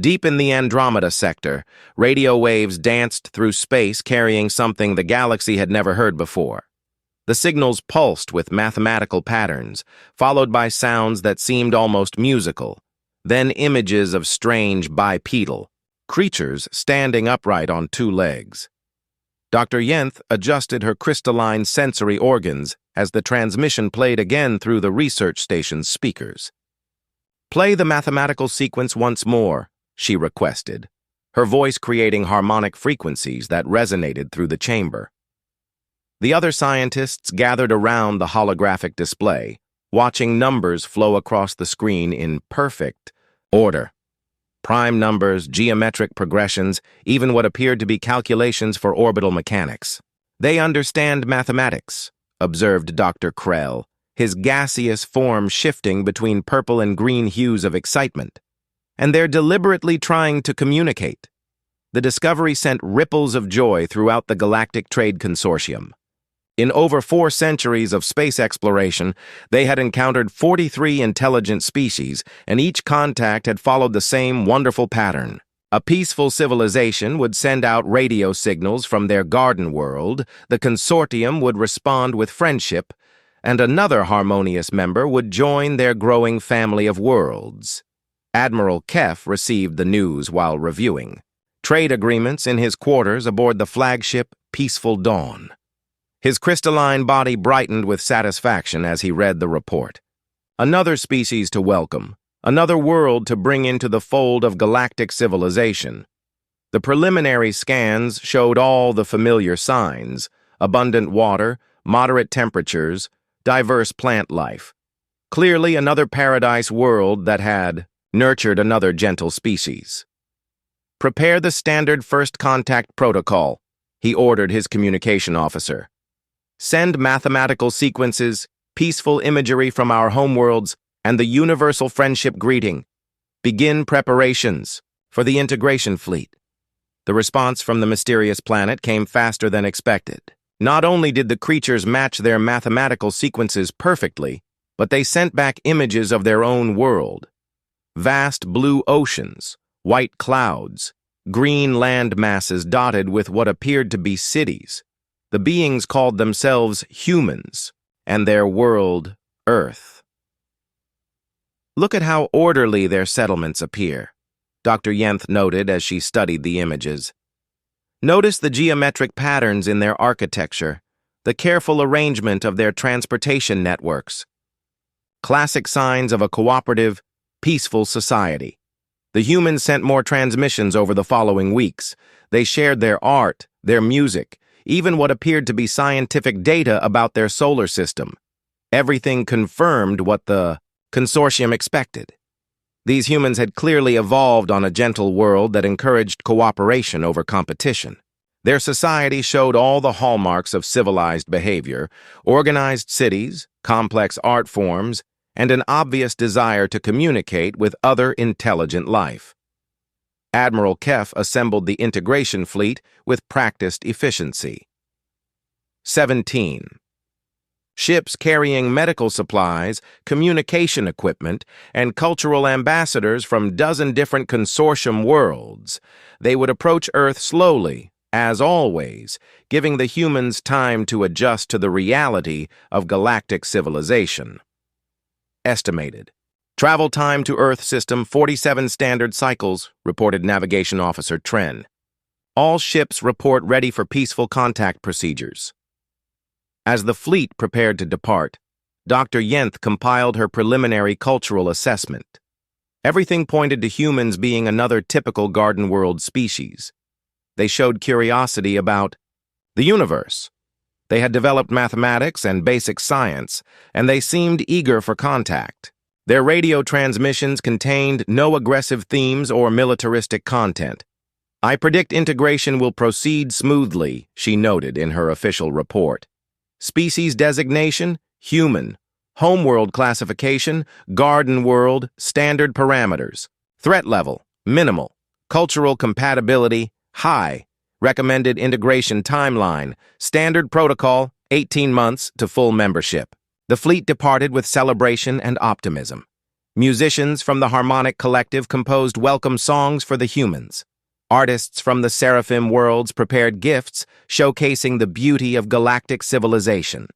Deep in the Andromeda sector, radio waves danced through space carrying something the galaxy had never heard before. The signals pulsed with mathematical patterns, followed by sounds that seemed almost musical, then images of strange bipedal creatures standing upright on two legs. Dr. Yenth adjusted her crystalline sensory organs as the transmission played again through the research station's speakers. "Play the mathematical sequence once more," she requested, her voice creating harmonic frequencies that resonated through the chamber. The other scientists gathered around the holographic display, watching numbers flow across the screen in perfect order. Prime numbers, geometric progressions, even what appeared to be calculations for orbital mechanics. "They understand mathematics," observed Dr. Krell, his gaseous form shifting between purple and green hues of excitement. "And they're deliberately trying to communicate." The discovery sent ripples of joy throughout the Galactic Trade Consortium. In over 4 centuries of space exploration, they had encountered 43 intelligent species, and each contact had followed the same wonderful pattern. A peaceful civilization would send out radio signals from their garden world, the consortium would respond with friendship, and another harmonious member would join their growing family of worlds. Admiral Kef received the news while reviewing trade agreements in his quarters aboard the flagship Peaceful Dawn. His crystalline body brightened with satisfaction as he read the report. Another species to welcome, another world to bring into the fold of galactic civilization. The preliminary scans showed all the familiar signs: abundant water, moderate temperatures, diverse plant life. Clearly another paradise world that had nurtured another gentle species. "Prepare the standard first contact protocol," he ordered his communication officer. "Send mathematical sequences, peaceful imagery from our homeworlds, and the universal friendship greeting. Begin preparations for the integration fleet." The response from the mysterious planet came faster than expected. Not only did the creatures match their mathematical sequences perfectly, but they sent back images of their own world. Vast blue oceans, white clouds, green land masses dotted with what appeared to be cities. The beings called themselves humans, and their world, Earth. "Look at how orderly their settlements appear," Dr. Yenth noted as she studied the images. "Notice the geometric patterns in their architecture, the careful arrangement of their transportation networks. Classic signs of a cooperative, peaceful society." The humans sent more transmissions over the following weeks. They shared their art, their music, even what appeared to be scientific data about their solar system. Everything confirmed what the consortium expected. These humans had clearly evolved on a gentle world that encouraged cooperation over competition. Their society showed all the hallmarks of civilized behavior: organized cities, complex art forms, and an obvious desire to communicate with other intelligent life. Admiral Kef assembled the integration fleet with practiced efficiency. 17. Ships carrying medical supplies, communication equipment, and cultural ambassadors from dozen different consortium worlds. They would approach Earth slowly, as always, giving the humans time to adjust to the reality of galactic civilization. Estimated. Travel time to Earth system 47 standard cycles, reported Navigation Officer Tren. All ships report ready for peaceful contact procedures. As the fleet prepared to depart, Dr. Yenth compiled her preliminary cultural assessment. Everything pointed to humans being another typical garden world species. They showed curiosity about the universe. They had developed mathematics and basic science, and they seemed eager for contact. Their radio transmissions contained no aggressive themes or militaristic content. "I predict integration will proceed smoothly," she noted in her official report. "Species designation, human. Homeworld classification, garden world, standard parameters. Threat level, minimal. Cultural compatibility, high. Recommended integration timeline, standard protocol, 18 months to full membership." The fleet departed with celebration and optimism. Musicians from the Harmonic Collective composed welcome songs for the humans. Artists from the Seraphim worlds prepared gifts showcasing the beauty of galactic civilization.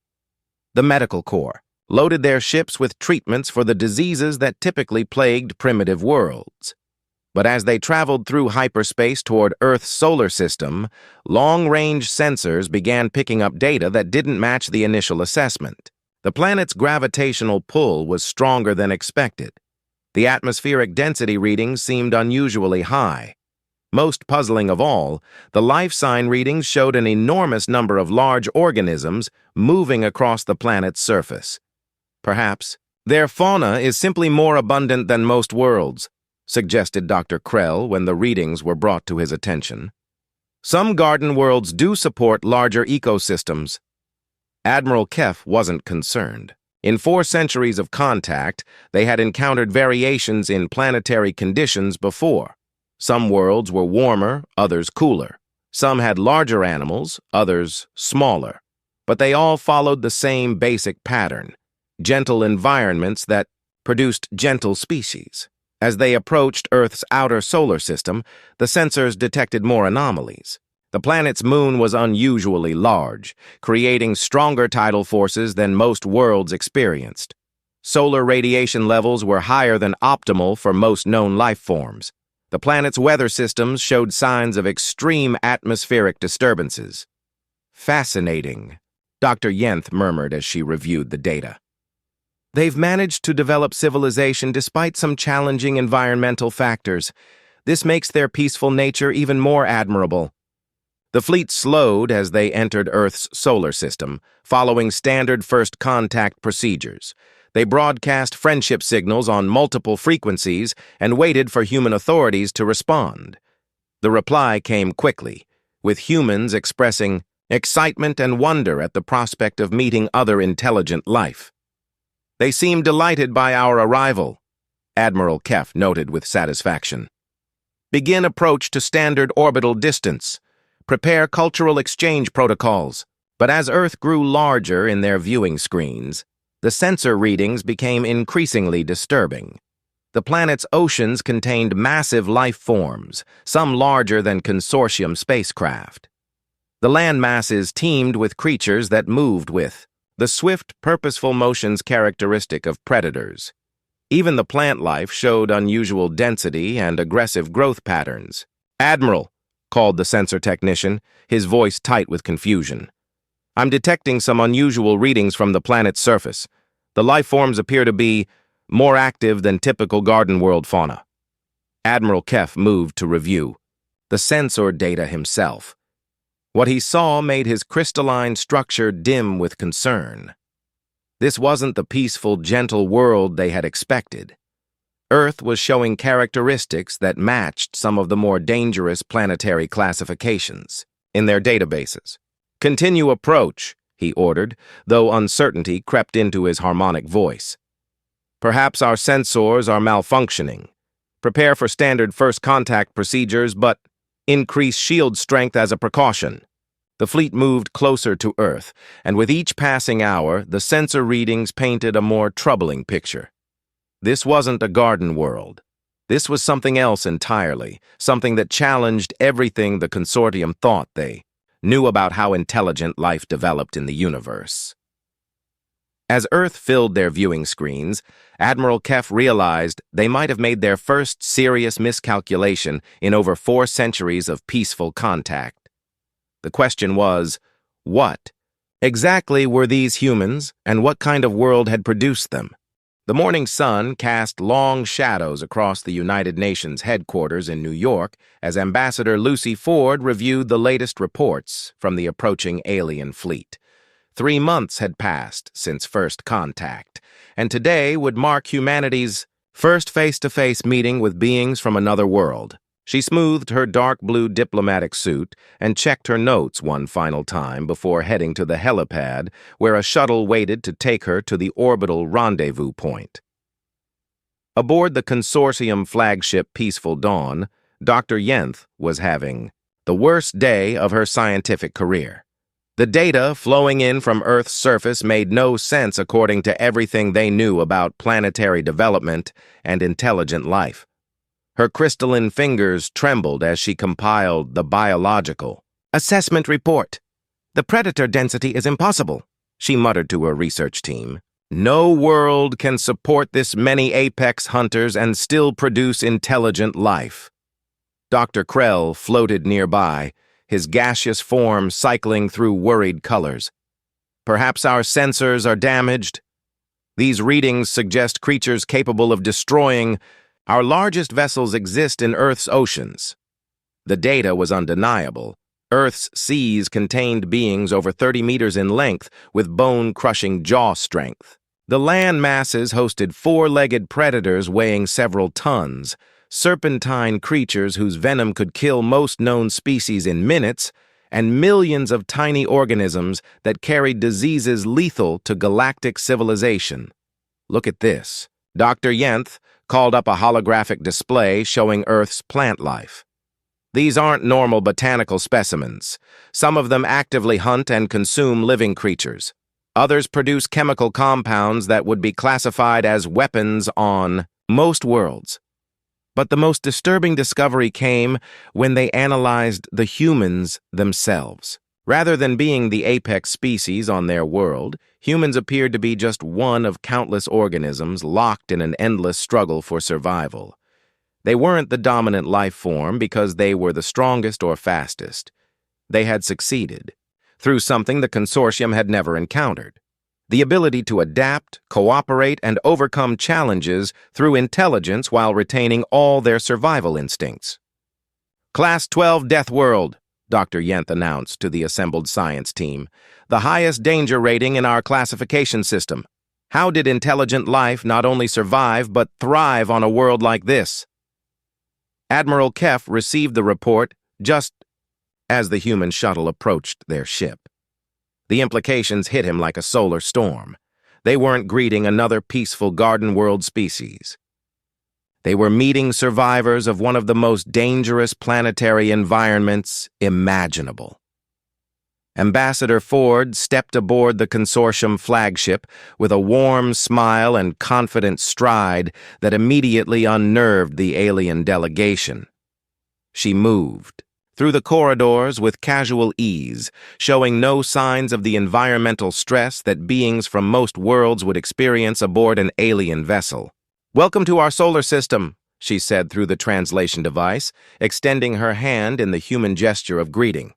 The Medical Corps loaded their ships with treatments for the diseases that typically plagued primitive worlds. But as they traveled through hyperspace toward Earth's solar system, long-range sensors began picking up data that didn't match the initial assessment. The planet's gravitational pull was stronger than expected. The atmospheric density readings seemed unusually high. Most puzzling of all, the life sign readings showed an enormous number of large organisms moving across the planet's surface. Perhaps their fauna is simply more abundant than most worlds, suggested Dr. Krell when the readings were brought to his attention. Some garden worlds do support larger ecosystems. Admiral Kef wasn't concerned. In 4 centuries of contact, they had encountered variations in planetary conditions before. Some worlds were warmer, others cooler. Some had larger animals, others smaller. But they all followed the same basic pattern: gentle environments that produced gentle species. As they approached Earth's outer solar system, the sensors detected more anomalies. The planet's moon was unusually large, creating stronger tidal forces than most worlds experienced. Solar radiation levels were higher than optimal for most known life forms. The planet's weather systems showed signs of extreme atmospheric disturbances. Fascinating, Dr. Yenth murmured as she reviewed the data. They've managed to develop civilization despite some challenging environmental factors. This makes their peaceful nature even more admirable. The fleet slowed as they entered Earth's solar system, following standard first contact procedures. They broadcast friendship signals on multiple frequencies and waited for human authorities to respond. The reply came quickly, with humans expressing excitement and wonder at the prospect of meeting other intelligent life. They seemed delighted by our arrival, Admiral Kef noted with satisfaction. Begin approach to standard orbital distance. Prepare cultural exchange protocols. But as Earth grew larger in their viewing screens, the sensor readings became increasingly disturbing. The planet's oceans contained massive life forms, some larger than consortium spacecraft. The land masses teemed with creatures that moved with the swift, purposeful motions characteristic of predators. Even the plant life showed unusual density and aggressive growth patterns. "Admiral," called the sensor technician, his voice tight with confusion. "I'm detecting some unusual readings from the planet's surface. The life forms appear to be more active than typical garden world fauna." Admiral Kef moved to review the sensor data himself. What he saw made his crystalline structure dim with concern. This wasn't the peaceful, gentle world they had expected. Earth was showing characteristics that matched some of the more dangerous planetary classifications in their databases. "Continue approach," he ordered, though uncertainty crept into his harmonic voice. "Perhaps our sensors are malfunctioning. Prepare for standard first contact procedures, but increase shield strength as a precaution." The fleet moved closer to Earth, and with each passing hour, the sensor readings painted a more troubling picture. This wasn't a garden world. This was something else entirely, something that challenged everything the consortium thought they knew about how intelligent life developed in the universe. As Earth filled their viewing screens, Admiral Kef realized they might have made their first serious miscalculation in over 4 centuries of peaceful contact. The question was, what exactly were these humans, and what kind of world had produced them? The morning sun cast long shadows across the United Nations headquarters in New York as Ambassador Lucy Ford reviewed the latest reports from the approaching alien fleet. 3 months had passed since first contact, and today would mark humanity's first face-to-face meeting with beings from another world. She smoothed her dark blue diplomatic suit and checked her notes one final time before heading to the helipad, where a shuttle waited to take her to the orbital rendezvous point. Aboard the consortium flagship Peaceful Dawn, Dr. Yenth was having the worst day of her scientific career. The data flowing in from Earth's surface made no sense according to everything they knew about planetary development and intelligent life. Her crystalline fingers trembled as she compiled the biological assessment report. "The predator density is impossible," she muttered to her research team. "No world can support this many apex hunters and still produce intelligent life." Dr. Krell floated nearby, his gaseous form cycling through worried colors. "Perhaps our sensors are damaged? These readings suggest creatures capable of destroying. Our largest vessels exist in Earth's oceans." The data was undeniable. Earth's seas contained beings over 30 meters in length with bone-crushing jaw strength. The land masses hosted four-legged predators weighing several tons, serpentine creatures whose venom could kill most known species in minutes, and millions of tiny organisms that carried diseases lethal to galactic civilization. "Look at this." Dr. Yenth called up a holographic display showing Earth's plant life. "These aren't normal botanical specimens. Some of them actively hunt and consume living creatures. Others produce chemical compounds that would be classified as weapons on most worlds. But the most disturbing discovery came when they analyzed the humans themselves. Rather than being the apex species on their world, humans appeared to be just one of countless organisms locked in an endless struggle for survival. They weren't the dominant life form because they were the strongest or fastest. They had succeeded through something the consortium had never encountered: the ability to adapt, cooperate, and overcome challenges through intelligence while retaining all their survival instincts. "Class 12 Death World," Dr. Yenth announced to the assembled science team. "The highest danger rating in our classification system. How did intelligent life not only survive but thrive on a world like this?" Admiral Kef received the report just as the human shuttle approached their ship. The implications hit him like a solar storm. They weren't greeting another peaceful garden world species. They were meeting survivors of one of the most dangerous planetary environments imaginable. Ambassador Ford stepped aboard the consortium flagship with a warm smile and confident stride that immediately unnerved the alien delegation. She moved through the corridors with casual ease, showing no signs of the environmental stress that beings from most worlds would experience aboard an alien vessel. "Welcome to our solar system," she said through the translation device, extending her hand in the human gesture of greeting.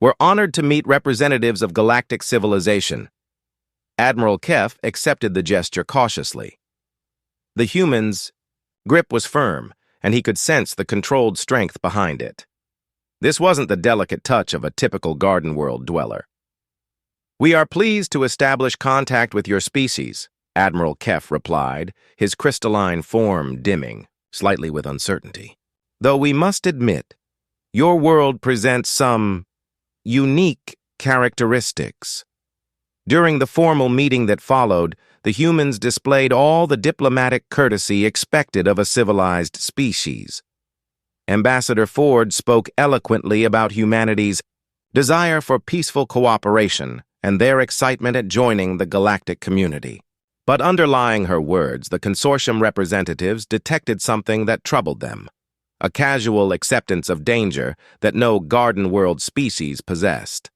"We're honored to meet representatives of galactic civilization." Admiral Kef accepted the gesture cautiously. The human's grip was firm, and he could sense the controlled strength behind it. This wasn't the delicate touch of a typical garden world dweller. "We are pleased to establish contact with your species," Admiral Kef replied, his crystalline form dimming, slightly with uncertainty. "Though we must admit, your world presents some unique characteristics." During the formal meeting that followed, the humans displayed all the diplomatic courtesy expected of a civilized species. Ambassador Ford spoke eloquently about humanity's desire for peaceful cooperation and their excitement at joining the galactic community. But underlying her words, the consortium representatives detected something that troubled them: a casual acceptance of danger that no garden world species possessed.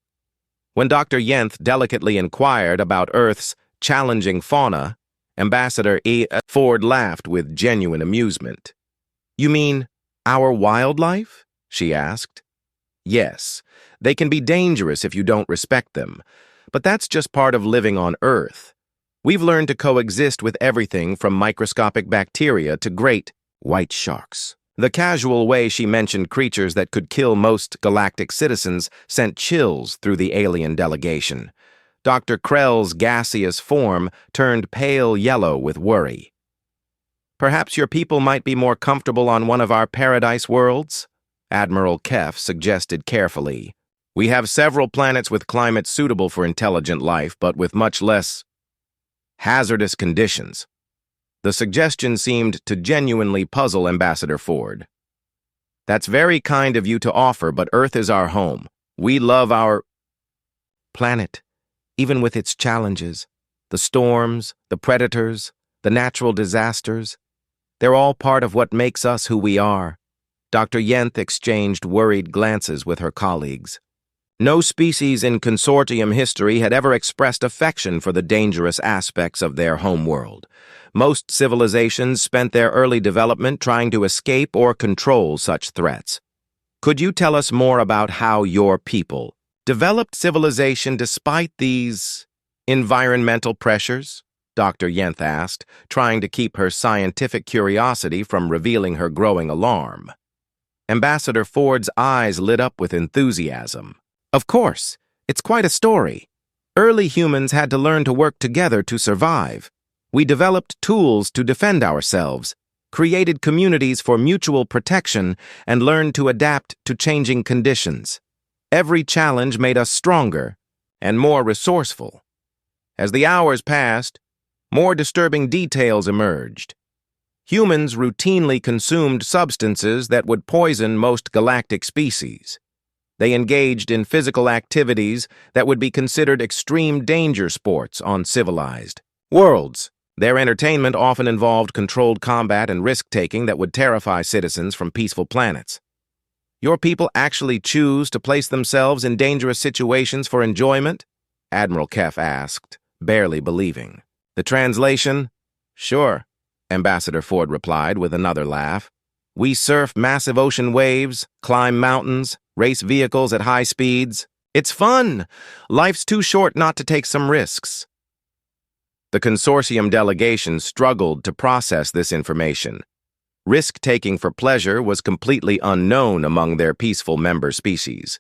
When Dr. Yenth delicately inquired about Earth's challenging fauna, Ambassador Ford laughed with genuine amusement. "You mean our wildlife?" she asked. "Yes, they can be dangerous if you don't respect them, but that's just part of living on Earth. We've learned to coexist with everything from microscopic bacteria to great white sharks." The casual way she mentioned creatures that could kill most galactic citizens sent chills through the alien delegation. Dr. Krell's gaseous form turned pale yellow with worry. "Perhaps your people might be more comfortable on one of our paradise worlds?" Admiral Kef suggested carefully. "We have several planets with climates suitable for intelligent life, but with much less hazardous conditions." The suggestion seemed to genuinely puzzle Ambassador Ford. "That's very kind of you to offer, but Earth is our home. We love our..." planet, even with its challenges. The storms, the predators, the natural disasters, they're all part of what makes us who we are. Dr. Yenth exchanged worried glances with her colleagues. No species in consortium history had ever expressed affection for the dangerous aspects of their homeworld. Most civilizations spent their early development trying to escape or control such threats. Could you tell us more about how your people developed civilization despite these environmental pressures? Dr. Yenth asked, trying to keep her scientific curiosity from revealing her growing alarm. Ambassador Ford's eyes lit up with enthusiasm. Of course, it's quite a story. Early humans had to learn to work together to survive. We developed tools to defend ourselves, created communities for mutual protection, and learned to adapt to changing conditions. Every challenge made us stronger and more resourceful. As the hours passed, more disturbing details emerged. Humans routinely consumed substances that would poison most galactic species. They engaged in physical activities that would be considered extreme danger sports on civilized worlds. Their entertainment often involved controlled combat and risk-taking that would terrify citizens from peaceful planets. Your people actually choose to place themselves in dangerous situations for enjoyment? Admiral Kef asked, barely believing. The translation? Sure, Ambassador Ford replied with another laugh. We surf massive ocean waves, climb mountains, race vehicles at high speeds. It's fun! Life's too short not to take some risks. The consortium delegation struggled to process this information. Risk-taking for pleasure was completely unknown among their peaceful member species.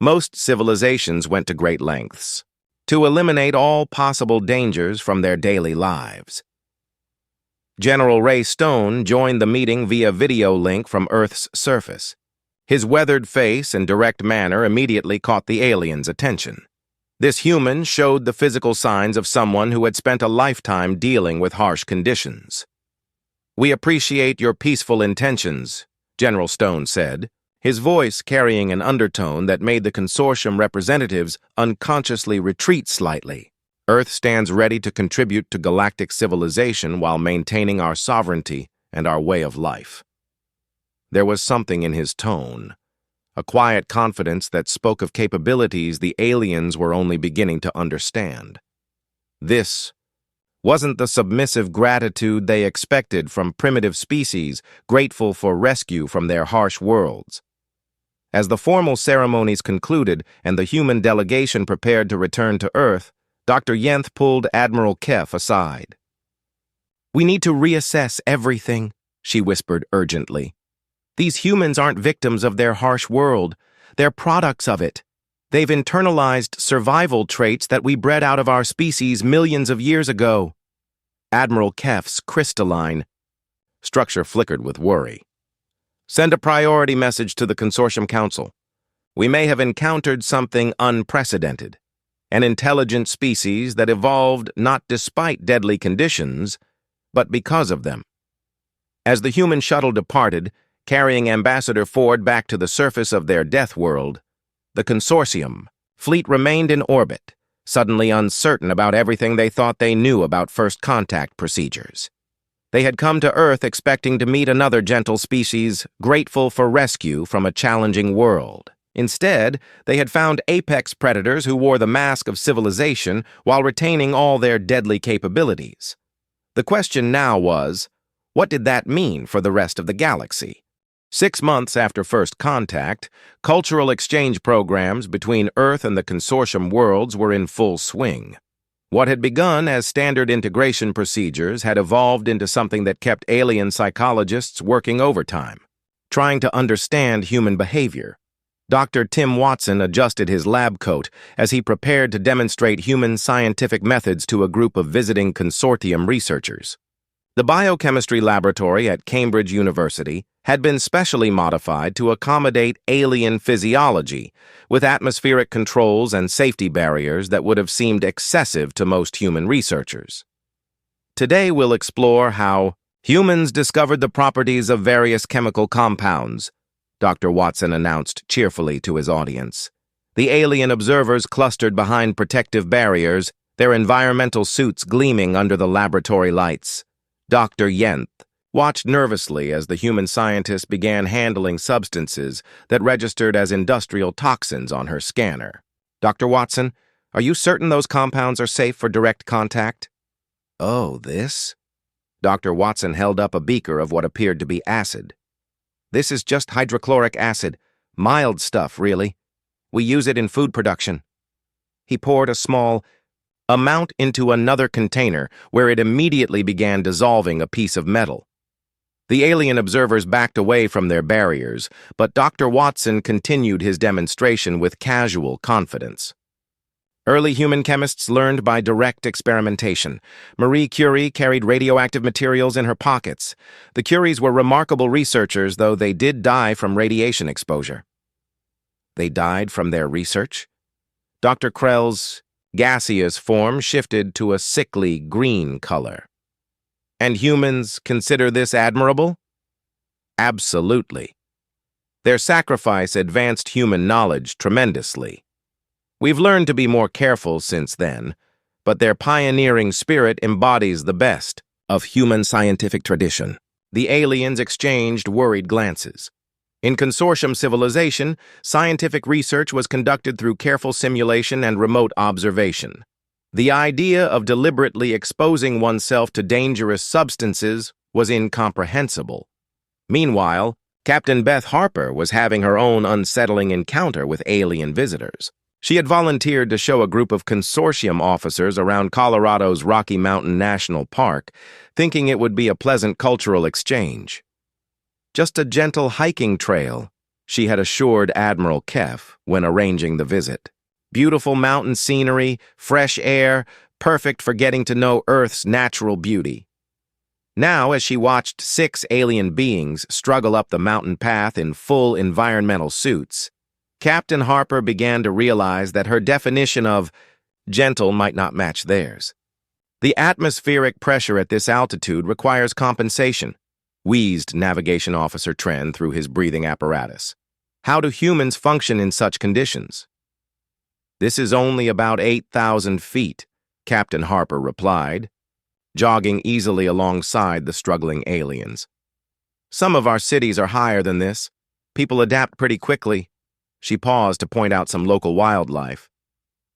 Most civilizations went to great lengths to eliminate all possible dangers from their daily lives. General Ray Stone joined the meeting via video link from Earth's surface. His weathered face and direct manner immediately caught the aliens' attention. This human showed the physical signs of someone who had spent a lifetime dealing with harsh conditions. We appreciate your peaceful intentions, General Stone said, his voice carrying an undertone that made the consortium representatives unconsciously retreat slightly. Earth stands ready to contribute to galactic civilization while maintaining our sovereignty and our way of life. There was something in his tone, a quiet confidence that spoke of capabilities the aliens were only beginning to understand. This wasn't the submissive gratitude they expected from primitive species grateful for rescue from their harsh worlds. As the formal ceremonies concluded and the human delegation prepared to return to Earth, Dr. Yenth pulled Admiral Kef aside. We need to reassess everything, she whispered urgently. These humans aren't victims of their harsh world. They're products of it. They've internalized survival traits that we bred out of our species millions of years ago. Admiral Kef's crystalline structure flickered with worry. Send a priority message to the Consortium Council. We may have encountered something unprecedented, an intelligent species that evolved not despite deadly conditions, but because of them. As the human shuttle departed, carrying Ambassador Ford back to the surface of their death world, the Consortium fleet remained in orbit, suddenly uncertain about everything they thought they knew about first contact procedures. They had come to Earth expecting to meet another gentle species, grateful for rescue from a challenging world. Instead, they had found apex predators who wore the mask of civilization while retaining all their deadly capabilities. The question now was, what did that mean for the rest of the galaxy? 6 months after first contact, cultural exchange programs between Earth and the consortium worlds were in full swing. What had begun as standard integration procedures had evolved into something that kept alien psychologists working overtime, trying to understand human behavior. Dr. Tim Watson adjusted his lab coat as he prepared to demonstrate human scientific methods to a group of visiting consortium researchers. The biochemistry laboratory at Cambridge University had been specially modified to accommodate alien physiology, with atmospheric controls and safety barriers that would have seemed excessive to most human researchers. Today we'll explore how humans discovered the properties of various chemical compounds, Dr. Watson announced cheerfully to his audience. The alien observers clustered behind protective barriers, their environmental suits gleaming under the laboratory lights. Dr. Yenth watched nervously as the human scientist began handling substances that registered as industrial toxins on her scanner. "Dr. Watson, are you certain those compounds are safe for direct contact?" "Oh, this?" Dr. Watson held up a beaker of what appeared to be acid. "This is just hydrochloric acid. Mild stuff, really. We use it in food production." He poured a small amount into another container, where it immediately began dissolving a piece of metal. The alien observers backed away from their barriers, but Dr. Watson continued his demonstration with casual confidence. Early human chemists learned by direct experimentation. Marie Curie carried radioactive materials in her pockets. The Curies were remarkable researchers, though they did die from radiation exposure. They died from their research? Dr. Krell's gaseous form shifted to a sickly green color. And humans consider this admirable? Absolutely. Their sacrifice advanced human knowledge tremendously. We've learned to be more careful since then, but their pioneering spirit embodies the best of human scientific tradition. The aliens exchanged worried glances. In consortium civilization, scientific research was conducted through careful simulation and remote observation. The idea of deliberately exposing oneself to dangerous substances was incomprehensible. Meanwhile, Captain Beth Harper was having her own unsettling encounter with alien visitors. She had volunteered to show a group of consortium officers around Colorado's Rocky Mountain National Park, thinking it would be a pleasant cultural exchange. Just a gentle hiking trail, she had assured Admiral Kef when arranging the visit. Beautiful mountain scenery, fresh air, perfect for getting to know Earth's natural beauty. Now, as she watched 6 alien beings struggle up the mountain path in full environmental suits, Captain Harper began to realize that her definition of gentle might not match theirs. The atmospheric pressure at this altitude requires compensation, wheezed Navigation Officer Tren through his breathing apparatus. How do humans function in such conditions? "This is only about 8,000 feet, Captain Harper replied, jogging easily alongside the struggling aliens. "Some of our cities are higher than this. People adapt pretty quickly." She paused to point out some local wildlife.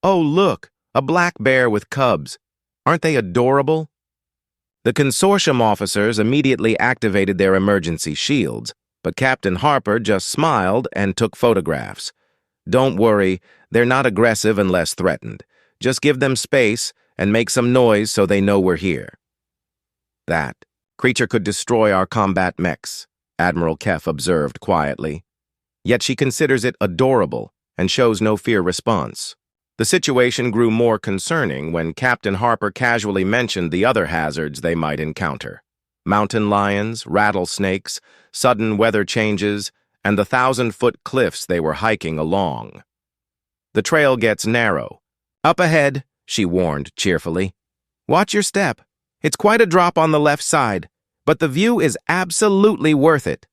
"Oh, look, a black bear with cubs. Aren't they adorable?" The consortium officers immediately activated their emergency shields, but Captain Harper just smiled and took photographs. "Don't worry, they're not aggressive unless threatened. Just give them space and make some noise so they know we're here." "That creature could destroy our combat mechs," Admiral Kef observed quietly. Yet she considers it adorable and shows no fear response. The situation grew more concerning when Captain Harper casually mentioned the other hazards they might encounter: mountain lions, rattlesnakes, sudden weather changes, and the 1,000-foot cliffs they were hiking along. "The trail gets narrow. Up ahead," she warned cheerfully. "Watch your step. It's quite a drop on the left side, but the view is absolutely worth it."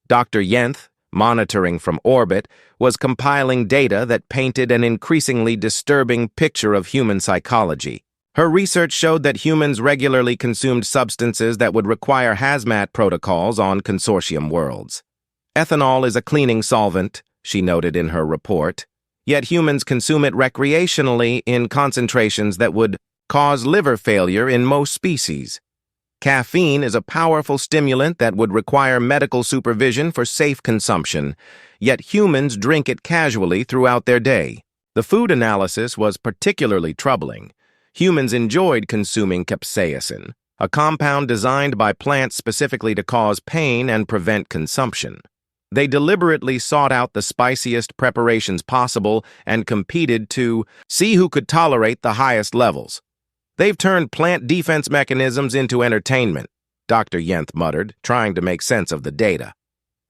Dr. Yenth, monitoring from orbit, was compiling data that painted an increasingly disturbing picture of human psychology. Her research showed that humans regularly consumed substances that would require hazmat protocols on consortium worlds. "Ethanol is a cleaning solvent," she noted in her report, yet humans consume it recreationally in concentrations that would cause liver failure in most species. "Caffeine is a powerful stimulant that would require medical supervision for safe consumption, yet humans drink it casually throughout their day." The food analysis was particularly troubling. Humans enjoyed consuming capsaicin, a compound designed by plants specifically to cause pain and prevent consumption. They deliberately sought out the spiciest preparations possible and competed to see who could tolerate the highest levels. "They've turned plant defense mechanisms into entertainment," Dr. Yenth muttered, trying to make sense of the data.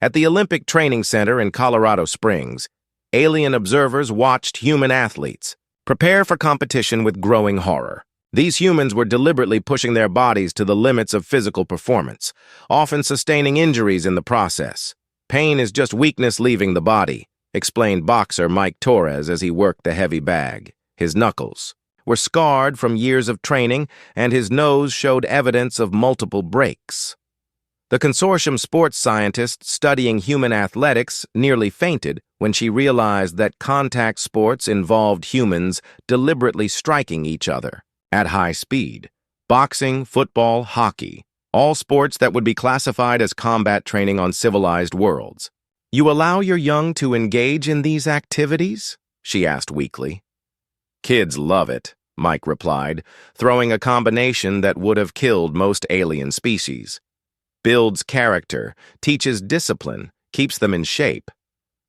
At the Olympic Training Center in Colorado Springs, alien observers watched human athletes prepare for competition with growing horror. These humans were deliberately pushing their bodies to the limits of physical performance, often sustaining injuries in the process. Pain is just weakness leaving the body, explained boxer Mike Torres as he worked the heavy bag. His knuckles were scarred from years of training, and his nose showed evidence of multiple breaks. The consortium sports scientist studying human athletics nearly fainted when she realized that contact sports involved humans deliberately striking each other at high speed. Boxing, football, hockey, all sports that would be classified as combat training on civilized worlds. "You allow your young to engage in these activities?" she asked weakly. "Kids love it," Mike replied, throwing a combination that would have killed most alien species. "Builds character, teaches discipline, keeps them in shape.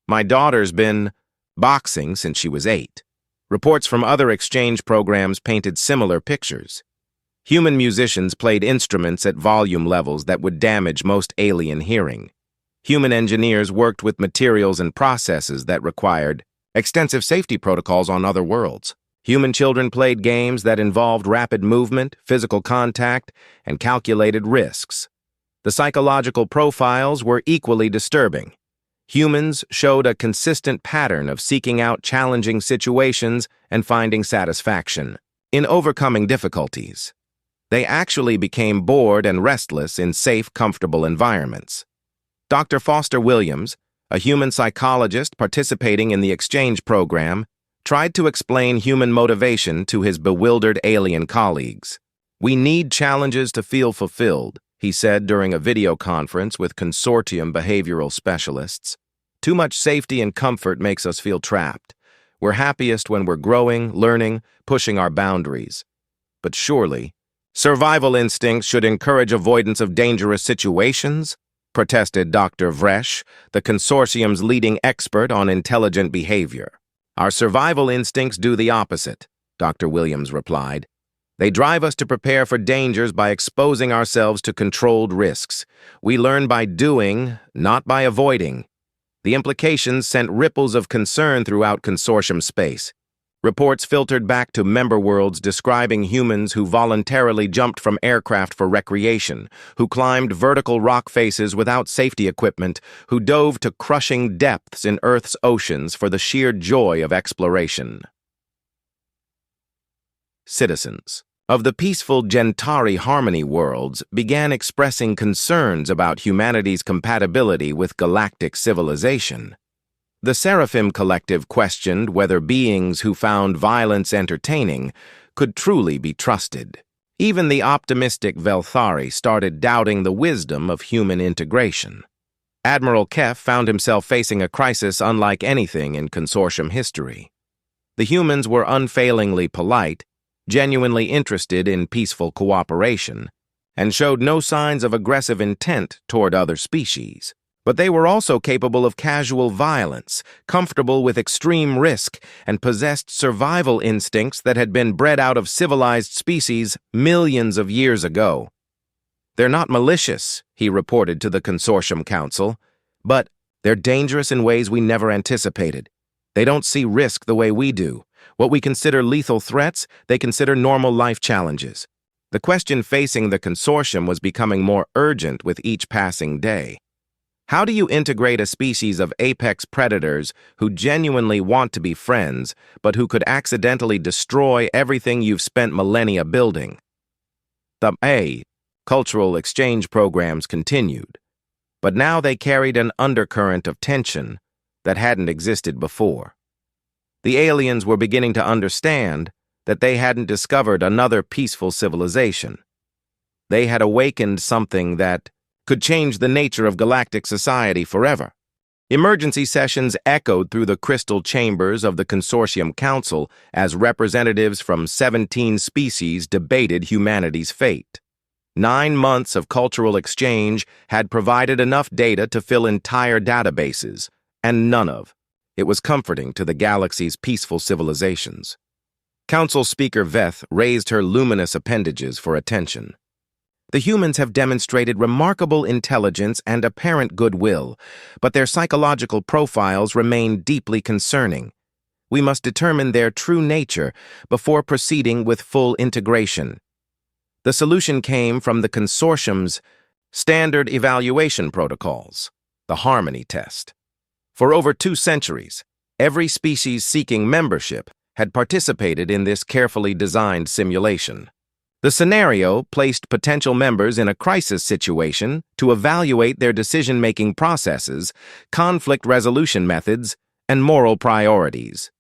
My daughter's been boxing since she was 8. Reports from other exchange programs painted similar pictures. Human musicians played instruments at volume levels that would damage most alien hearing. Human engineers worked with materials and processes that required extensive safety protocols on other worlds. Human children played games that involved rapid movement, physical contact, and calculated risks. The psychological profiles were equally disturbing. Humans showed a consistent pattern of seeking out challenging situations and finding satisfaction in overcoming difficulties. They actually became bored and restless in safe, comfortable environments. Dr. Foster Williams, a human psychologist participating in the exchange program, tried to explain human motivation to his bewildered alien colleagues. "We need challenges to feel fulfilled," he said during a video conference with consortium behavioral specialists. "Too much safety and comfort makes us feel trapped. We're happiest when we're growing, learning, pushing our boundaries. But surely, survival instincts should encourage avoidance of dangerous situations," protested Dr. Vresh, the consortium's leading expert on intelligent behavior. "Our survival instincts do the opposite," Dr. Williams replied. "They drive us to prepare for dangers by exposing ourselves to controlled risks. We learn by doing, not by avoiding." The implications sent ripples of concern throughout consortium space. Reports filtered back to member worlds describing humans who voluntarily jumped from aircraft for recreation, who climbed vertical rock faces without safety equipment, who dove to crushing depths in Earth's oceans for the sheer joy of exploration. Citizens of the peaceful Gentari Harmony worlds began expressing concerns about humanity's compatibility with galactic civilization. The Seraphim Collective questioned whether beings who found violence entertaining could truly be trusted. Even the optimistic Velthari started doubting the wisdom of human integration. Admiral Kef found himself facing a crisis unlike anything in consortium history. The humans were unfailingly polite, genuinely interested in peaceful cooperation, and showed no signs of aggressive intent toward other species. But they were also capable of casual violence, comfortable with extreme risk, and possessed survival instincts that had been bred out of civilized species millions of years ago. "They're not malicious," he reported to the Consortium Council, "but they're dangerous in ways we never anticipated. They don't see risk the way we do. What we consider lethal threats, they consider normal life challenges." The question facing the Consortium was becoming more urgent with each passing day. How do you integrate a species of apex predators who genuinely want to be friends, but who could accidentally destroy everything you've spent millennia building? The cultural exchange programs continued, but now they carried an undercurrent of tension that hadn't existed before. The aliens were beginning to understand that they hadn't discovered another peaceful civilization. They had awakened something that could change the nature of galactic society forever. Emergency sessions echoed through the crystal chambers of the Consortium Council as representatives from 17 species debated humanity's fate. 9 months of cultural exchange had provided enough data to fill entire databases, and none of it was comforting to the galaxy's peaceful civilizations. Council Speaker Veth raised her luminous appendages for attention. "The humans have demonstrated remarkable intelligence and apparent goodwill, but their psychological profiles remain deeply concerning. We must determine their true nature before proceeding with full integration." The solution came from the Consortium's standard evaluation protocols, the Harmony Test. For over 2 centuries, every species seeking membership had participated in this carefully designed simulation. The scenario placed potential members in a crisis situation to evaluate their decision-making processes, conflict resolution methods, and moral priorities.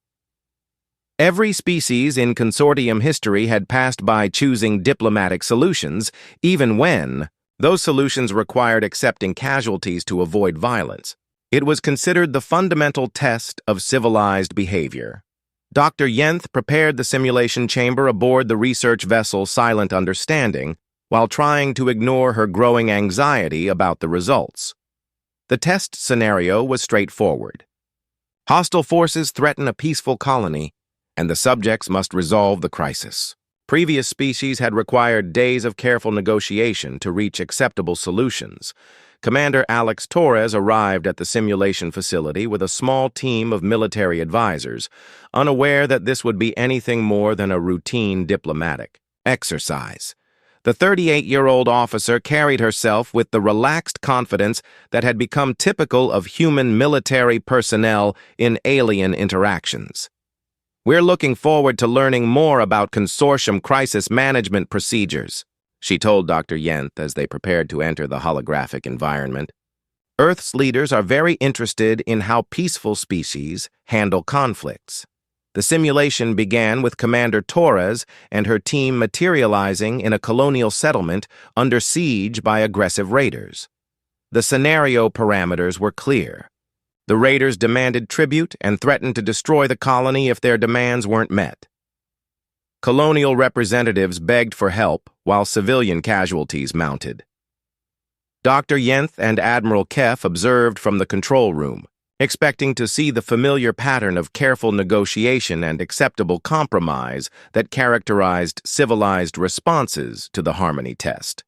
Every species in consortium history had passed by choosing diplomatic solutions, even when those solutions required accepting casualties to avoid violence. It was considered the fundamental test of civilized behavior. Dr. Yenth prepared the simulation chamber aboard the research vessel Silent Understanding while trying to ignore her growing anxiety about the results. The test scenario was straightforward. Hostile forces threaten a peaceful colony, and the subjects must resolve the crisis. Previous species had required days of careful negotiation to reach acceptable solutions. Commander Alex Torres arrived at the simulation facility with a small team of military advisors, unaware that this would be anything more than a routine diplomatic exercise. The 38-year-old officer carried herself with the relaxed confidence that had become typical of human military personnel in alien interactions. "We're looking forward to learning more about consortium crisis management procedures," she told Dr. Yenth as they prepared to enter the holographic environment. "Earth's leaders are very interested in how peaceful species handle conflicts." The simulation began with Commander Torres and her team materializing in a colonial settlement under siege by aggressive raiders. The scenario parameters were clear. The raiders demanded tribute and threatened to destroy the colony if their demands weren't met. Colonial representatives begged for help while civilian casualties mounted. Dr. Yenth and Admiral Kef observed from the control room, expecting to see the familiar pattern of careful negotiation and acceptable compromise that characterized civilized responses to the harmony test.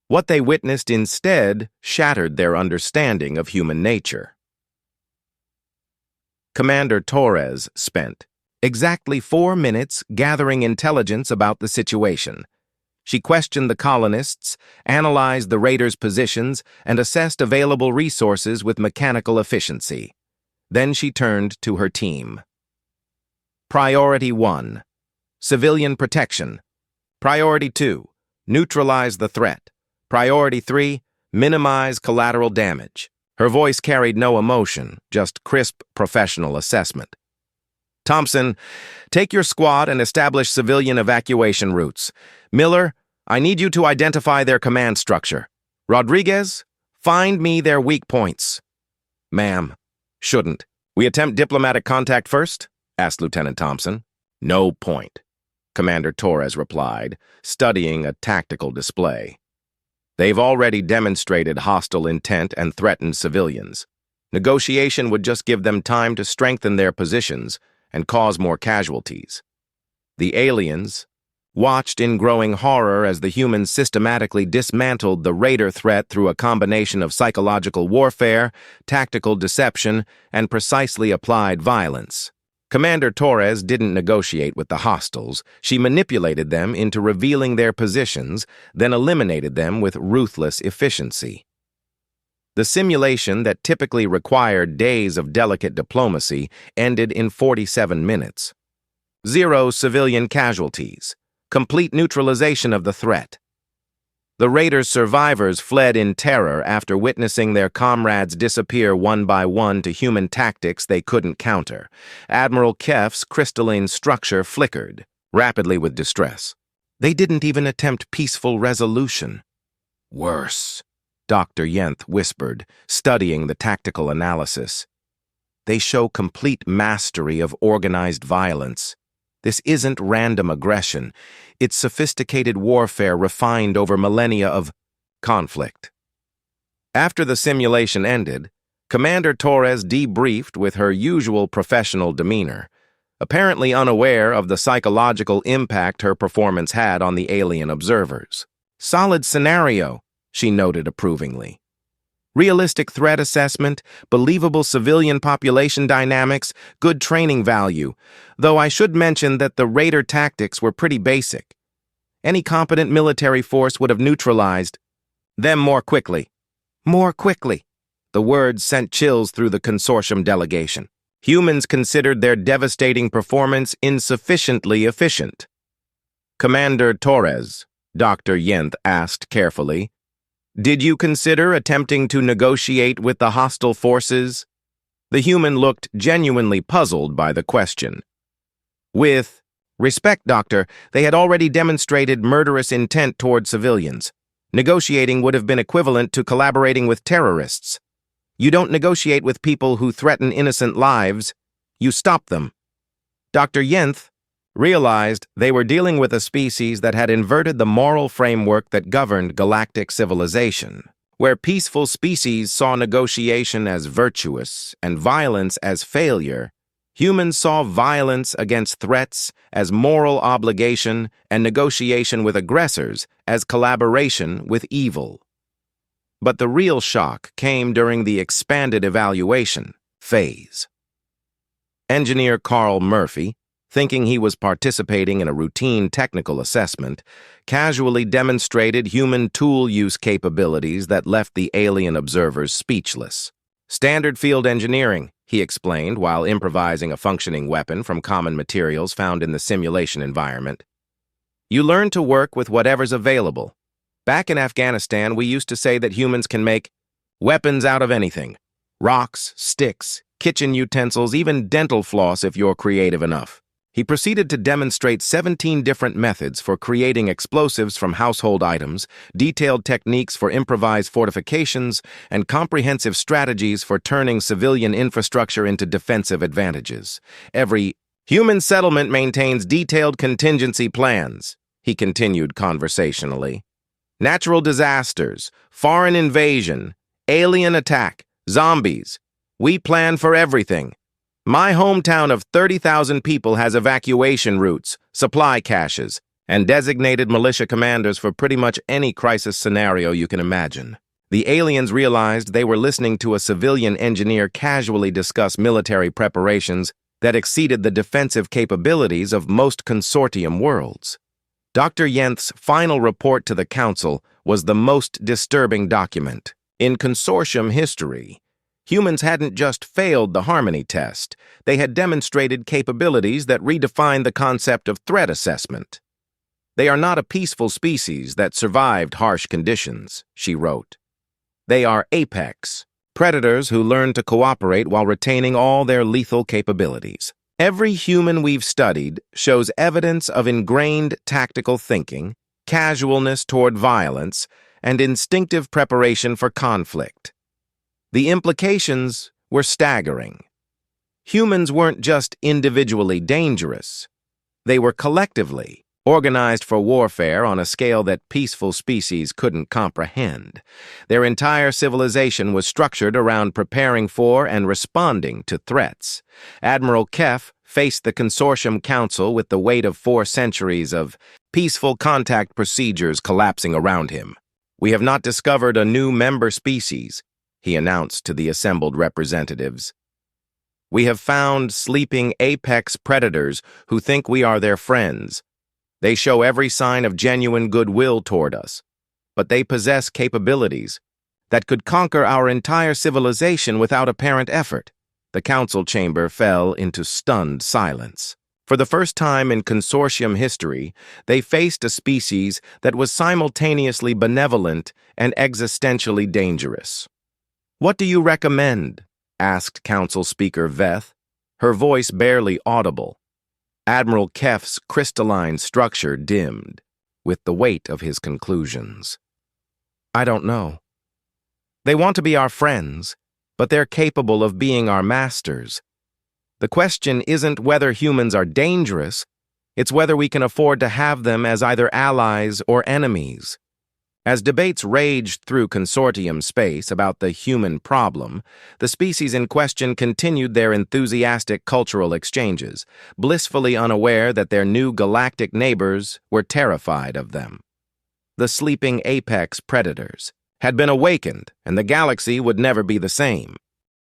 What they witnessed instead shattered their understanding of human nature. Commander Torres spent exactly 4 minutes gathering intelligence about the situation. She questioned the colonists, analyzed the raiders' positions, and assessed available resources with mechanical efficiency. Then she turned to her team. Priority 1. Civilian protection. Priority 2. Neutralize the threat. Priority 3. Minimize collateral damage. Her voice carried no emotion, just crisp professional assessment. "Thompson, take your squad and establish civilian evacuation routes. Miller, I need you to identify their command structure. Rodriguez, find me their weak points." "Ma'am, shouldn't we attempt diplomatic contact first?" asked Lieutenant Thompson. "No point," Commander Torres replied, studying a tactical display. "They've already demonstrated hostile intent and threatened civilians. Negotiation would just give them time to strengthen their positions and cause more casualties." The aliens watched in growing horror as the humans systematically dismantled the raider threat through a combination of psychological warfare, tactical deception, and precisely applied violence. Commander Torres didn't negotiate with the hostiles. She manipulated them into revealing their positions, then eliminated them with ruthless efficiency. The simulation that typically required days of delicate diplomacy ended in 47 minutes. 0 civilian casualties. Complete neutralization of the threat. The raiders' survivors fled in terror after witnessing their comrades disappear one by one to human tactics they couldn't counter. Admiral Kef's crystalline structure flickered, rapidly with distress. They didn't even attempt peaceful resolution. "Worse," Dr. Yenth whispered, studying the tactical analysis. "They show complete mastery of organized violence. This isn't random aggression. It's sophisticated warfare refined over millennia of conflict." After the simulation ended, Commander Torres debriefed with her usual professional demeanor, apparently unaware of the psychological impact her performance had on the alien observers. "Solid scenario," she noted approvingly. "Realistic threat assessment, believable civilian population dynamics, good training value, though I should mention that the raider tactics were pretty basic. Any competent military force would have neutralized them more quickly." "More quickly," The words sent chills through the consortium delegation. Humans considered their devastating performance insufficiently efficient. Commander Torres, Dr. Yenth asked carefully, did you consider attempting to negotiate with the hostile forces? The human looked genuinely puzzled by the question. With respect, Doctor, they had already demonstrated murderous intent toward civilians. Negotiating would have been equivalent to collaborating with terrorists. You don't negotiate with people who threaten innocent lives. You stop them. Dr. Yenth realized they were dealing with a species that had inverted the moral framework that governed galactic civilization. Where peaceful species saw negotiation as virtuous and violence as failure, humans saw violence against threats as moral obligation and negotiation with aggressors as collaboration with evil. But the real shock came during the expanded evaluation phase. Engineer Carl Murphy, thinking he was participating in a routine technical assessment, casually demonstrated human tool use capabilities that left the alien observers speechless. Standard field engineering, he explained while improvising a functioning weapon from common materials found in the simulation environment. You learn to work with whatever's available. Back in Afghanistan, we used to say that humans can make weapons out of anything. Rocks, sticks, kitchen utensils, even dental floss if you're creative enough. He proceeded to demonstrate 17 different methods for creating explosives from household items, detailed techniques for improvised fortifications, and comprehensive strategies for turning civilian infrastructure into defensive advantages. Every human settlement maintains detailed contingency plans, he continued conversationally. Natural disasters, foreign invasion, alien attack, zombies. We plan for everything. My hometown of 30,000 people has evacuation routes, supply caches, and designated militia commanders for pretty much any crisis scenario you can imagine. The aliens realized they were listening to a civilian engineer casually discuss military preparations that exceeded the defensive capabilities of most consortium worlds. Dr. Yenth's final report to the Council was the most disturbing document. In consortium history, humans hadn't just failed the harmony test, they had demonstrated capabilities that redefined the concept of threat assessment. They are not a peaceful species that survived harsh conditions, she wrote. They are apex, predators who learn to cooperate while retaining all their lethal capabilities. Every human we've studied shows evidence of ingrained tactical thinking, casualness toward violence, and instinctive preparation for conflict. The implications were staggering. Humans weren't just individually dangerous. They were collectively organized for warfare on a scale that peaceful species couldn't comprehend. Their entire civilization was structured around preparing for and responding to threats. Admiral Kef faced the Consortium Council with the weight of 4 centuries of peaceful contact procedures collapsing around him. We have not discovered a new member species, he announced to the assembled representatives. We have found sleeping apex predators who think we are their friends. They show every sign of genuine goodwill toward us, but they possess capabilities that could conquer our entire civilization without apparent effort. The council chamber fell into stunned silence. For the first time in consortium history, they faced a species that was simultaneously benevolent and existentially dangerous. "What do you recommend?" asked Council Speaker Veth, her voice barely audible. Admiral Kef's crystalline structure dimmed with the weight of his conclusions. "I don't know. They want to be our friends, but they're capable of being our masters. The question isn't whether humans are dangerous, it's whether we can afford to have them as either allies or enemies." As debates raged through consortium space about the human problem, the species in question continued their enthusiastic cultural exchanges, blissfully unaware that their new galactic neighbors were terrified of them. The sleeping apex predators had been awakened, and the galaxy would never be the same.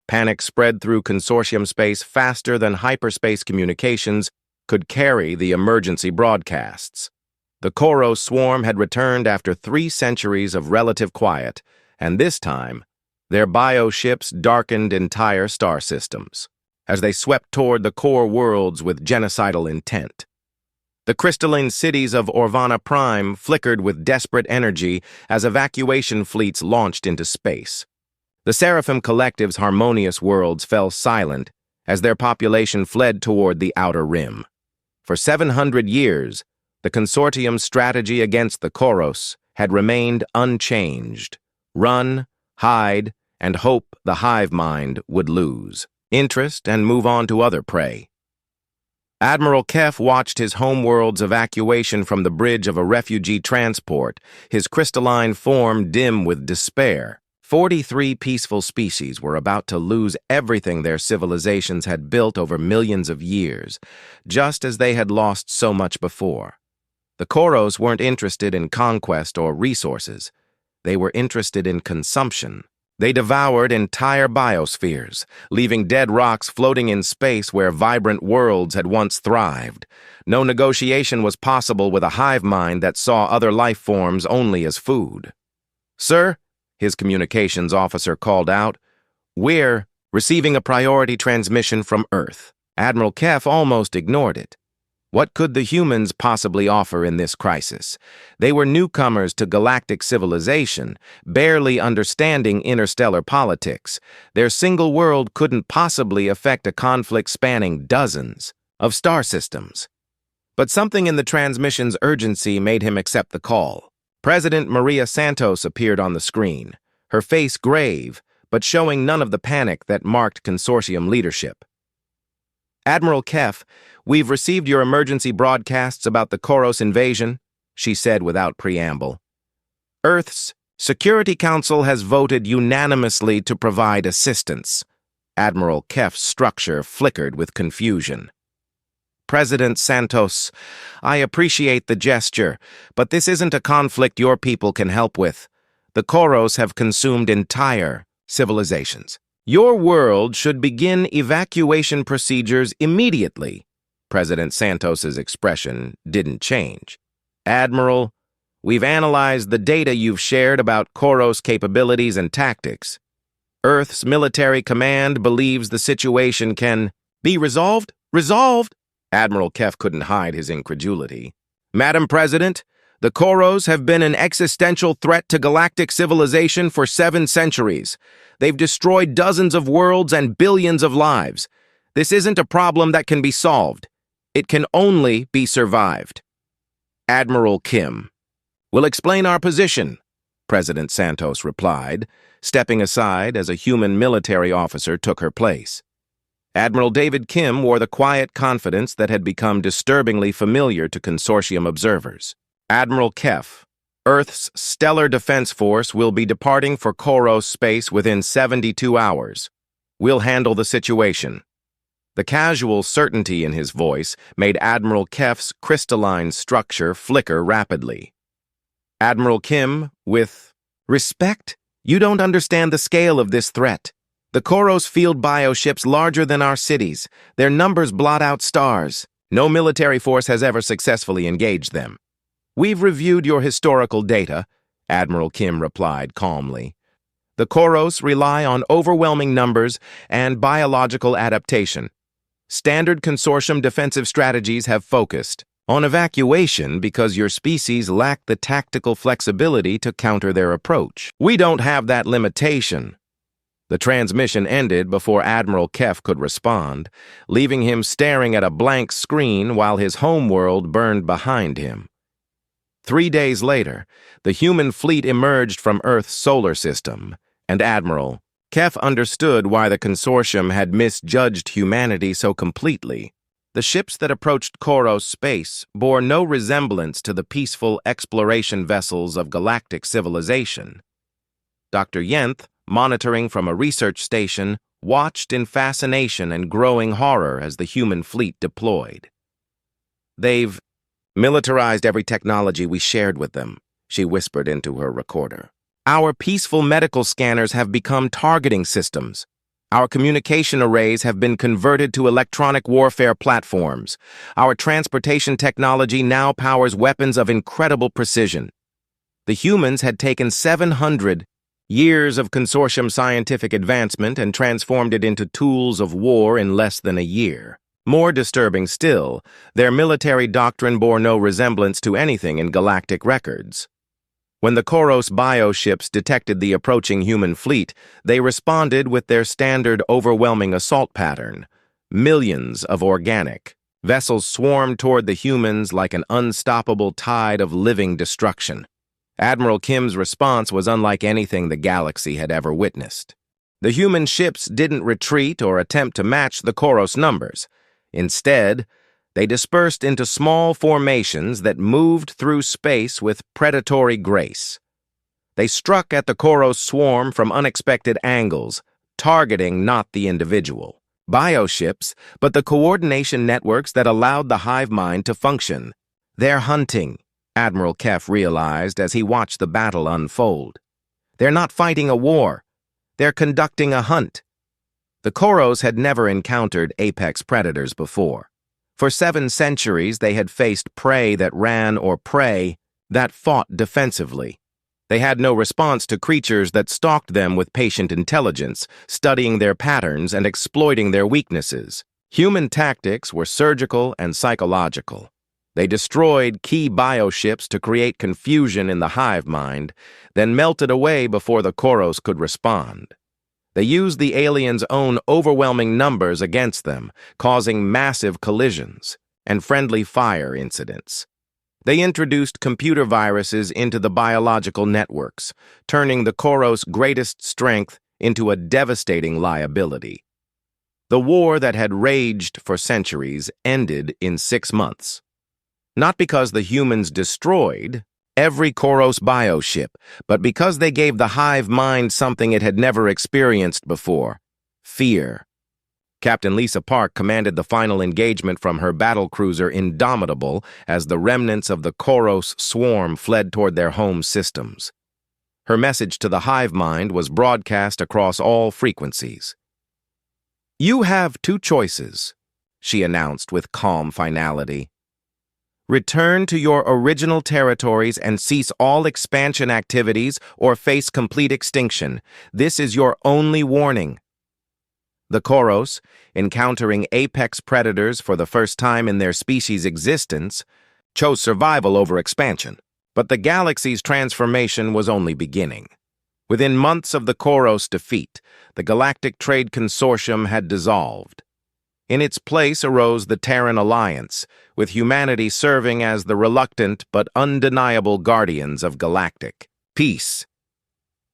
Panic spread through consortium space faster than hyperspace communications could carry the emergency broadcasts. The Koros swarm had returned after 3 centuries of relative quiet, and this time, Their bioships darkened entire star systems as they swept toward the core worlds with genocidal intent. The crystalline cities of Orvana Prime flickered with desperate energy as evacuation fleets launched into space. The Seraphim Collective's harmonious worlds fell silent as their population fled toward the Outer Rim. For 700 years, the Consortium's strategy against the Koros had remained unchanged. Run, hide, and hope the hive mind would lose interest and move on to other prey. Admiral Kef watched his homeworld's evacuation from the bridge of a refugee transport, his crystalline form dim with despair. 43 peaceful species were about to lose everything their civilizations had built over millions of years, just as they had lost so much before. The Koros weren't interested in conquest or resources. They were interested in consumption. They devoured entire biospheres, leaving dead rocks floating in space where vibrant worlds had once thrived. No negotiation was possible with a hive mind that saw other life forms only as food. "Sir," his communications officer called out, "we're receiving a priority transmission from Earth." Admiral Kef almost ignored it. What could the humans possibly offer in this crisis? They were newcomers to galactic civilization, barely understanding interstellar politics. Their single world couldn't possibly affect a conflict spanning dozens of star systems. But something in the transmission's urgency made him accept the call. President Maria Santos appeared on the screen, her face grave, but showing none of the panic that marked consortium leadership. "Admiral Kef, we've received your emergency broadcasts about the Koros invasion," she said without preamble. "Earth's Security Council has voted unanimously to provide assistance." Admiral Kef's structure flickered with confusion. "President Santos, I appreciate the gesture, but this isn't a conflict your people can help with. The Koros have consumed entire civilizations. Your world should begin evacuation procedures immediately." President Santos's expression didn't change. "Admiral, we've analyzed the data you've shared about Koros capabilities and tactics. Earth's military command believes the situation can be resolved." "Resolved?" Admiral Kef couldn't hide his incredulity. "Madam President, the Koros have been an existential threat to galactic civilization for 7 centuries. They've destroyed dozens of worlds and billions of lives. This isn't a problem that can be solved. It can only be survived." "Admiral Kim, we'll explain our position," President Santos replied, stepping aside as a human military officer took her place. Admiral David Kim wore the quiet confidence that had become disturbingly familiar to consortium observers. "Admiral Kef, Earth's Stellar Defense Force will be departing for Koros space within 72 hours. We'll handle the situation." The casual certainty in his voice made Admiral Kef's crystalline structure flicker rapidly. "Admiral Kim, with respect, you don't understand the scale of this threat. The Koros field bioships larger than our cities. Their numbers blot out stars. No military force has ever successfully engaged them." "We've reviewed your historical data," Admiral Kim replied calmly. "The Koros rely on overwhelming numbers and biological adaptation. Standard consortium defensive strategies have focused on evacuation because your species lack the tactical flexibility to counter their approach. We don't have that limitation." The transmission ended before Admiral Kef could respond, leaving him staring at a blank screen while his homeworld burned behind him. 3 days later, the human fleet emerged from Earth's solar system, and Admiral Kef understood why the consortium had misjudged humanity so completely. The ships that approached Koros space bore no resemblance to the peaceful exploration vessels of galactic civilization. Dr. Yenth, monitoring from a research station, watched in fascination and growing horror as the human fleet deployed. "They've militarized every technology we shared with them," she whispered into her recorder. "Our peaceful medical scanners have become targeting systems. Our communication arrays have been converted to electronic warfare platforms. Our transportation technology now powers weapons of incredible precision. The humans had taken 700 Years of consortium scientific advancement and transformed it into tools of war in less than a year. More disturbing still, their military doctrine bore no resemblance to anything in galactic records. When the Koros bioships detected the approaching human fleet, they responded with their standard overwhelming assault pattern. Millions of organic vessels swarmed toward the humans like an unstoppable tide of living destruction. Admiral Kim's response was unlike anything the galaxy had ever witnessed. The human ships didn't retreat or attempt to match the Koros numbers. Instead, they dispersed into small formations that moved through space with predatory grace. They struck at the Koros swarm from unexpected angles, targeting not the individual bioships, but the coordination networks that allowed the hive mind to function. They're hunting, Admiral Kef realized as he watched the battle unfold. They're not fighting a war. They're conducting a hunt. The Koros had never encountered apex predators before. For 7 centuries, they had faced prey that ran or prey that fought defensively. They had no response to creatures that stalked them with patient intelligence, studying their patterns and exploiting their weaknesses. Human tactics were surgical and psychological. They destroyed key bioships to create confusion in the hive mind, then melted away before the Koros could respond. They used the aliens' own overwhelming numbers against them, causing massive collisions and friendly fire incidents. They introduced computer viruses into the biological networks, turning the Koros' greatest strength into a devastating liability. The war that had raged for centuries ended in 6 months. Not because the humans destroyed every Koros bioship, but because they gave the hive mind something it had never experienced before: fear. Captain Lisa Park commanded the final engagement from her battlecruiser Indomitable as the remnants of the Koros swarm fled toward their home systems. Her message to the hive mind was broadcast across all frequencies. "You have 2 choices," she announced with calm finality. "Return to your original territories and cease all expansion activities or face complete extinction. This is your only warning." The Koros, encountering apex predators for the first time in their species' existence, chose survival over expansion. But the galaxy's transformation was only beginning. Within months of the Koros' defeat, the Galactic Trade Consortium had dissolved. In its place arose the Terran Alliance, with humanity serving as the reluctant but undeniable guardians of galactic peace.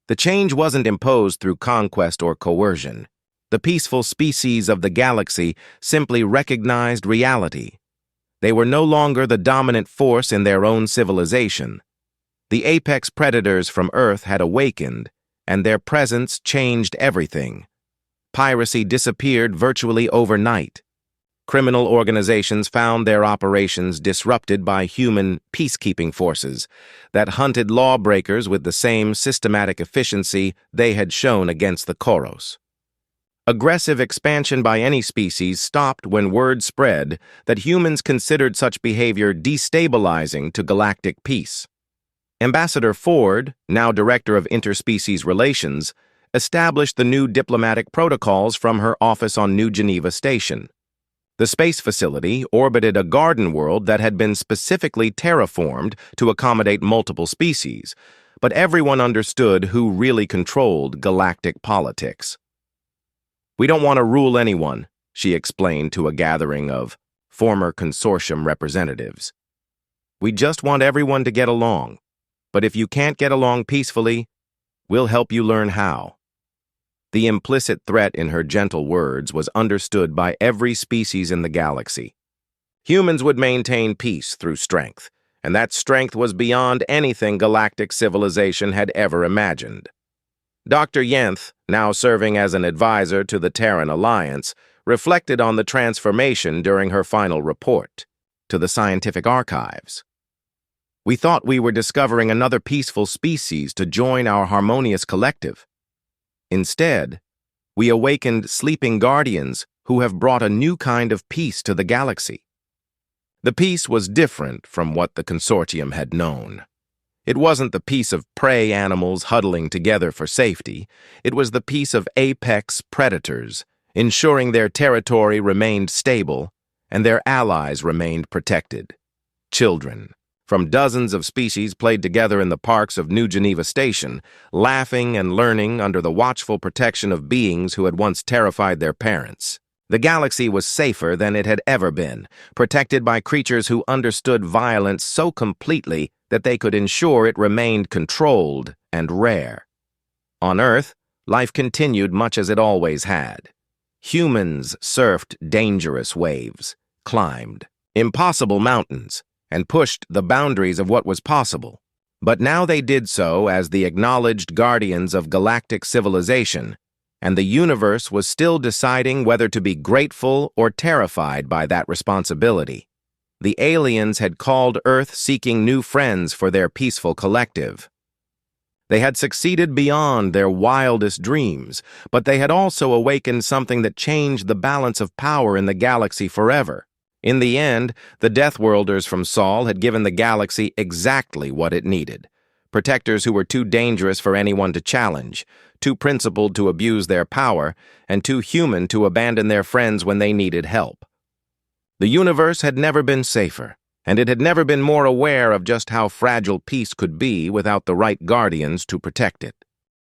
The change wasn't imposed through conquest or coercion. The peaceful species of the galaxy simply recognized reality. They were no longer the dominant force in their own civilization. The apex predators from Earth had awakened, and their presence changed everything. Piracy disappeared virtually overnight. Criminal organizations found their operations disrupted by human peacekeeping forces that hunted lawbreakers with the same systematic efficiency they had shown against the Koros. Aggressive expansion by any species stopped when word spread that humans considered such behavior destabilizing to galactic peace. Ambassador Ford, now Director of Interspecies Relations, established the new diplomatic protocols from her office on New Geneva Station. The space facility orbited a garden world that had been specifically terraformed to accommodate multiple species, but everyone understood who really controlled galactic politics. "We don't want to rule anyone," she explained to a gathering of former consortium representatives. "We just want everyone to get along. But if you can't get along peacefully, we'll help you learn how." The implicit threat in her gentle words was understood by every species in the galaxy. Humans would maintain peace through strength, and that strength was beyond anything galactic civilization had ever imagined. Dr. Yenth, now serving as an advisor to the Terran Alliance, reflected on the transformation during her final report to the scientific archives. "We thought we were discovering another peaceful species to join our harmonious collective. Instead, we awakened sleeping guardians who have brought a new kind of peace to the galaxy." The peace was different from what the consortium had known. It wasn't the peace of prey animals huddling together for safety. It was the peace of apex predators, ensuring their territory remained stable and their allies remained protected. Children from dozens of species played together in the parks of New Geneva Station, laughing and learning under the watchful protection of beings who had once terrified their parents. The galaxy was safer than it had ever been, protected by creatures who understood violence so completely that they could ensure it remained controlled and rare. On Earth, life continued much as it always had. Humans surfed dangerous waves, climbed impossible mountains, and pushed the boundaries of what was possible. But now they did so as the acknowledged guardians of galactic civilization, and the universe was still deciding whether to be grateful or terrified by that responsibility. The aliens had called Earth seeking new friends for their peaceful collective. They had succeeded beyond their wildest dreams, but they had also awakened something that changed the balance of power in the galaxy forever. In the end, the Deathworlders from Sol had given the galaxy exactly what it needed. Protectors who were too dangerous for anyone to challenge, too principled to abuse their power, and too human to abandon their friends when they needed help. The universe had never been safer, and it had never been more aware of just how fragile peace could be without the right guardians to protect it.